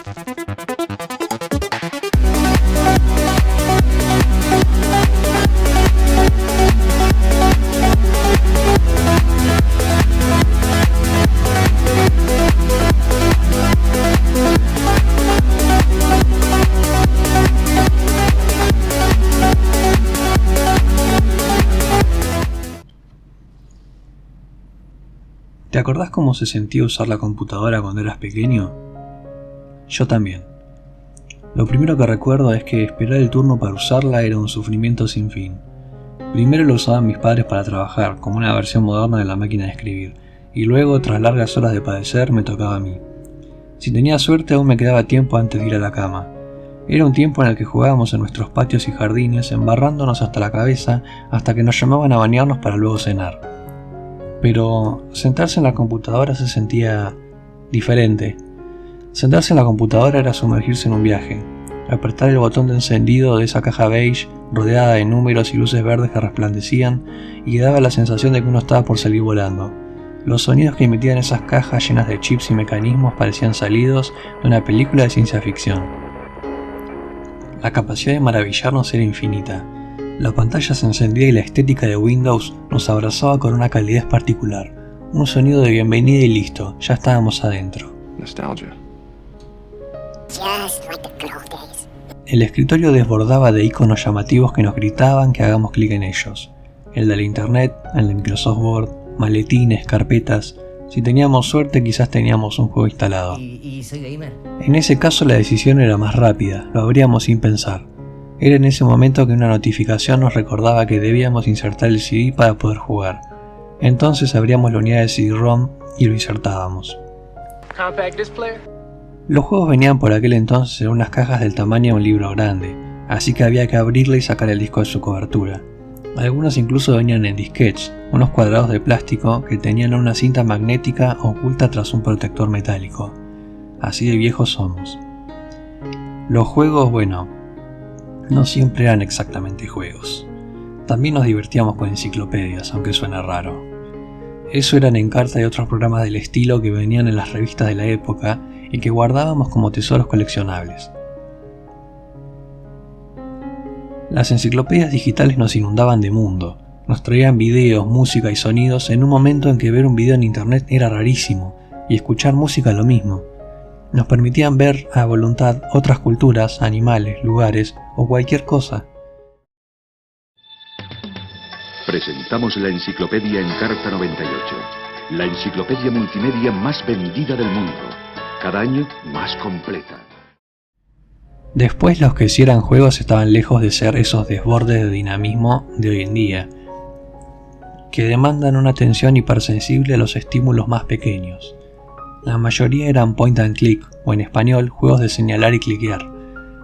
¿Te acordás cómo se sentía usar la computadora cuando eras pequeño? Yo también. Lo primero que recuerdo es que esperar el turno para usarla era un sufrimiento sin fin. Primero lo usaban mis padres para trabajar, como una versión moderna de la máquina de escribir, y luego, tras largas horas de padecer, me tocaba a mí. Si tenía suerte, aún me quedaba tiempo antes de ir a la cama. Era un tiempo en el que jugábamos en nuestros patios y jardines, embarrándonos hasta la cabeza, hasta que nos llamaban a bañarnos para luego cenar. Pero sentarse en la computadora se sentía diferente. Sentarse en la computadora era sumergirse en un viaje. Apretar el botón de encendido de esa caja beige, rodeada de números y luces verdes que resplandecían, y que daba la sensación de que uno estaba por salir volando. Los sonidos que emitían esas cajas llenas de chips y mecanismos parecían salidos de una película de ciencia ficción. La capacidad de maravillarnos era infinita. La pantalla se encendía y la estética de Windows nos abrazaba con una calidez particular. Un sonido de bienvenida y listo, ya estábamos adentro. Nostalgia. El escritorio desbordaba de iconos llamativos que nos gritaban que hagamos clic en ellos. El de la internet, el de Microsoft Word, maletines, carpetas. Si teníamos suerte, quizás teníamos un juego instalado. ¿Y soy gamer? En ese caso la decisión era más rápida, lo abríamos sin pensar. Era en ese momento que una notificación nos recordaba que debíamos insertar el CD para poder jugar. Entonces abríamos la unidad de CD-ROM y lo insertábamos. Los juegos venían por aquel entonces en unas cajas del tamaño de un libro grande, así que había que abrirla y sacar el disco de su cobertura. Algunos incluso venían en disquetes, unos cuadrados de plástico que tenían una cinta magnética oculta tras un protector metálico. Así de viejos somos. Los juegos, bueno, no siempre eran exactamente juegos. También nos divertíamos con enciclopedias, aunque suena raro. Eso eran Encarta y otros programas del estilo que venían en las revistas de la época y que guardábamos como tesoros coleccionables. Las enciclopedias digitales nos inundaban de mundo, nos traían videos, música y sonidos en un momento en que ver un video en internet era rarísimo, y escuchar música lo mismo. Nos permitían ver a voluntad otras culturas, animales, lugares o cualquier cosa. Presentamos la enciclopedia Encarta 98, la enciclopedia multimedia más vendida del mundo, cada año más completa. Después los que sí eran juegos estaban lejos de ser esos desbordes de dinamismo de hoy en día, que demandan una atención hipersensible a los estímulos más pequeños. La mayoría eran point and click, o en español, juegos de señalar y cliquear.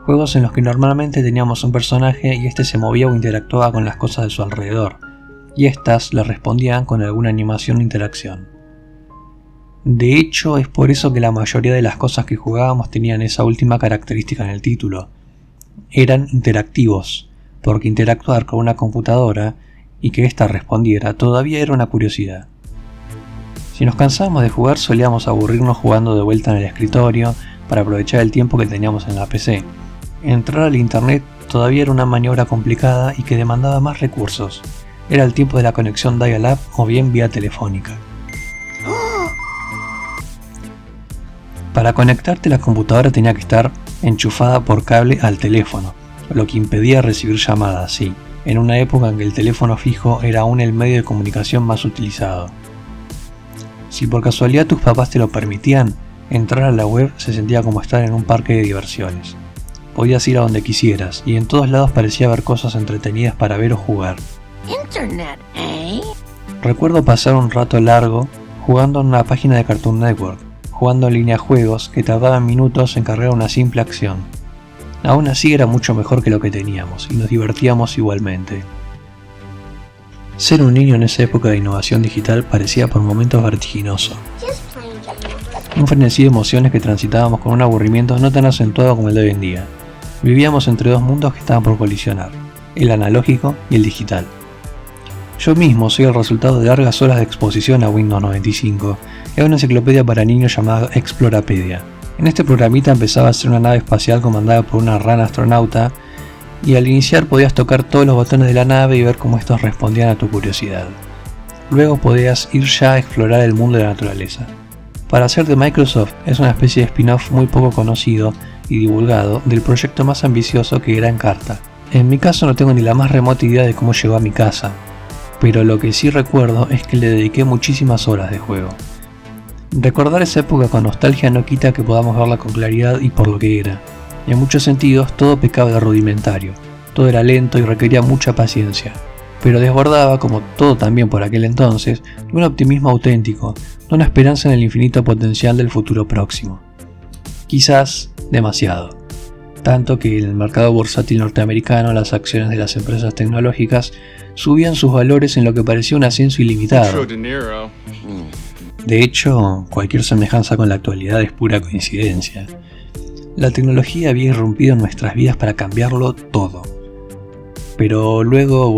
Juegos en los que normalmente teníamos un personaje y este se movía o interactuaba con las cosas de su alrededor, y éstas le respondían con alguna animación o interacción. De hecho, es por eso que la mayoría de las cosas que jugábamos tenían esa última característica en el título. Eran interactivos, porque interactuar con una computadora y que ésta respondiera todavía era una curiosidad. Si nos cansábamos de jugar, solíamos aburrirnos jugando de vuelta en el escritorio para aprovechar el tiempo que teníamos en la PC. Entrar al internet todavía era una maniobra complicada y que demandaba más recursos. Era el tiempo de la conexión dial-up o bien vía telefónica. Para conectarte, la computadora tenía que estar enchufada por cable al teléfono, lo que impedía recibir llamadas, sí, en una época en que el teléfono fijo era aún el medio de comunicación más utilizado. Si por casualidad tus papás te lo permitían, entrar a la web se sentía como estar en un parque de diversiones. Podías ir a donde quisieras, y en todos lados parecía haber cosas entretenidas para ver o jugar. Internet, ¿eh? Recuerdo pasar un rato largo jugando en una página de Cartoon Network, jugando en línea juegos que tardaban minutos en cargar una simple acción. Aún así era mucho mejor que lo que teníamos, y nos divertíamos igualmente. Ser un niño en esa época de innovación digital parecía por momentos vertiginoso. Un frenesí de emociones que transitábamos con un aburrimiento no tan acentuado como el de hoy en día. Vivíamos entre dos mundos que estaban por colisionar, el analógico y el digital. Yo mismo soy el resultado de largas horas de exposición a Windows 95 y a una enciclopedia para niños llamada Explorapedia, En este programita empezaba a ser una nave espacial comandada por una rana astronauta, y al iniciar podías tocar todos los botones de la nave y ver cómo estos respondían a tu curiosidad. Luego podías ir ya a explorar el mundo de la naturaleza. Para ser de Microsoft, es una especie de spin-off muy poco conocido y divulgado del proyecto más ambicioso que era Encarta. En mi caso no tengo ni la más remota idea de cómo llegó a mi casa, pero lo que sí recuerdo es que le dediqué muchísimas horas de juego. Recordar esa época con nostalgia no quita que podamos verla con claridad y por lo que era. En muchos sentidos todo pecaba de rudimentario, todo era lento y requería mucha paciencia, pero desbordaba, como todo también por aquel entonces, de un optimismo auténtico, de una esperanza en el infinito potencial del futuro próximo. Quizás demasiado, tanto que en el mercado bursátil norteamericano las acciones de las empresas tecnológicas subían sus valores en lo que parecía un ascenso ilimitado. De hecho, cualquier semejanza con la actualidad es pura coincidencia. La tecnología había irrumpido en nuestras vidas para cambiarlo todo. Pero luego,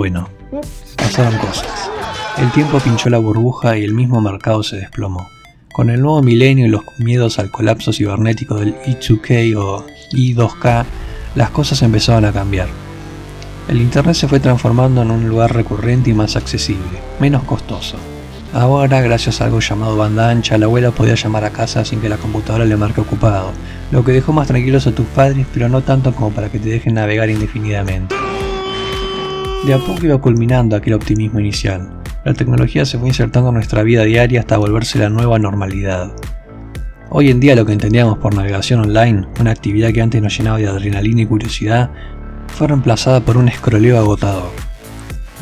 pasaron cosas. El tiempo pinchó la burbuja y el mismo mercado se desplomó. Con el nuevo milenio y los miedos al colapso cibernético del Y2K o I2K, las cosas empezaron a cambiar. El internet se fue transformando en un lugar recurrente y más accesible, menos costoso. Ahora, gracias a algo llamado banda ancha, la abuela podía llamar a casa sin que la computadora le marque ocupado, lo que dejó más tranquilos a tus padres, pero no tanto como para que te dejen navegar indefinidamente. De a poco iba culminando aquel optimismo inicial. La tecnología se fue insertando en nuestra vida diaria hasta volverse la nueva normalidad. Hoy en día lo que entendíamos por navegación online, una actividad que antes nos llenaba de adrenalina y curiosidad, fue reemplazada por un escroleo agotador.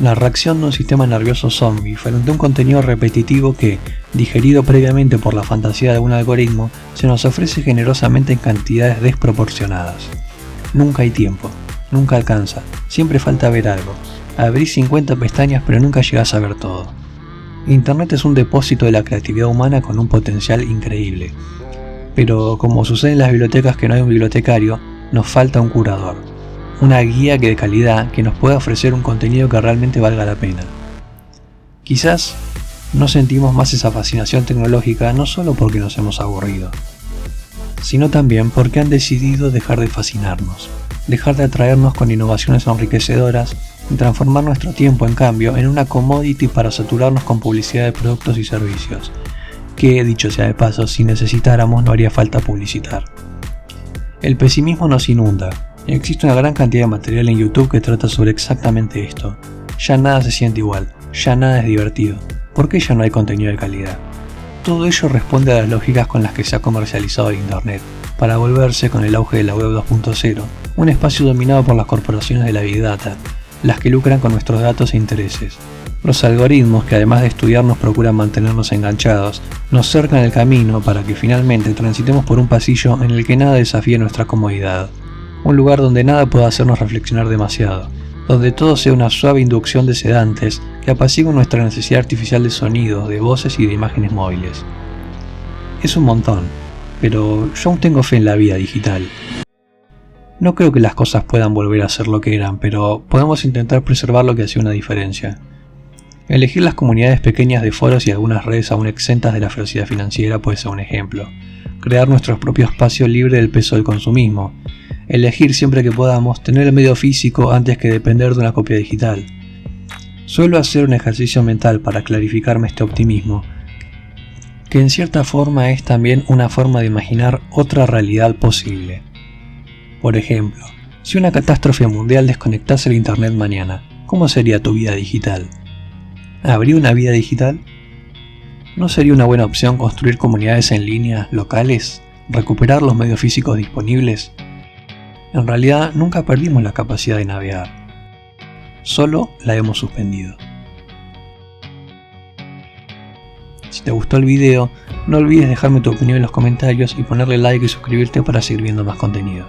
La reacción de un sistema nervioso zombie frente a un contenido repetitivo que, digerido previamente por la fantasía de un algoritmo, se nos ofrece generosamente en cantidades desproporcionadas. Nunca hay tiempo, nunca alcanza, siempre falta ver algo. Abrís 50 pestañas pero nunca llegás a ver todo. Internet es un depósito de la creatividad humana con un potencial increíble. Pero como sucede en las bibliotecas que no hay un bibliotecario, nos falta un curador. Una guía de calidad que nos pueda ofrecer un contenido que realmente valga la pena. Quizás no sentimos más esa fascinación tecnológica no solo porque nos hemos aburrido, sino también porque han decidido dejar de fascinarnos, dejar de atraernos con innovaciones enriquecedoras y transformar nuestro tiempo, en cambio, en una commodity para saturarnos con publicidad de productos y servicios, que, dicho sea de paso, si necesitáramos no haría falta publicitar. El pesimismo nos inunda. Existe una gran cantidad de material en YouTube que trata sobre exactamente esto. Ya nada se siente igual, ya nada es divertido. ¿Por qué ya no hay contenido de calidad? Todo ello responde a las lógicas con las que se ha comercializado el Internet, para volverse, con el auge de la web 2.0, un espacio dominado por las corporaciones de la Big Data, las que lucran con nuestros datos e intereses. Los algoritmos, que además de estudiarnos procuran mantenernos enganchados, nos cercan el camino para que finalmente transitemos por un pasillo en el que nada desafíe nuestra comodidad. Un lugar donde nada pueda hacernos reflexionar demasiado, donde todo sea una suave inducción de sedantes que apaciguen nuestra necesidad artificial de sonidos, de voces y de imágenes móviles. Es un montón, pero yo aún tengo fe en la vida digital. No creo que las cosas puedan volver a ser lo que eran, pero podemos intentar preservar lo que hacía una diferencia. Elegir las comunidades pequeñas de foros y algunas redes aún exentas de la ferocidad financiera puede ser un ejemplo. Crear nuestro propio espacio libre del peso del consumismo. Elegir siempre que podamos tener el medio físico antes que depender de una copia digital. Suelo hacer un ejercicio mental para clarificarme este optimismo, que en cierta forma es también una forma de imaginar otra realidad posible. Por ejemplo, si una catástrofe mundial desconectase el internet mañana, ¿cómo sería tu vida digital? ¿Habría una vida digital? ¿No sería una buena opción construir comunidades en línea locales? ¿Recuperar los medios físicos disponibles? En realidad nunca perdimos la capacidad de navegar, solo la hemos suspendido. Si te gustó el video, no olvides dejarme tu opinión en los comentarios y ponerle like y suscribirte para seguir viendo más contenido.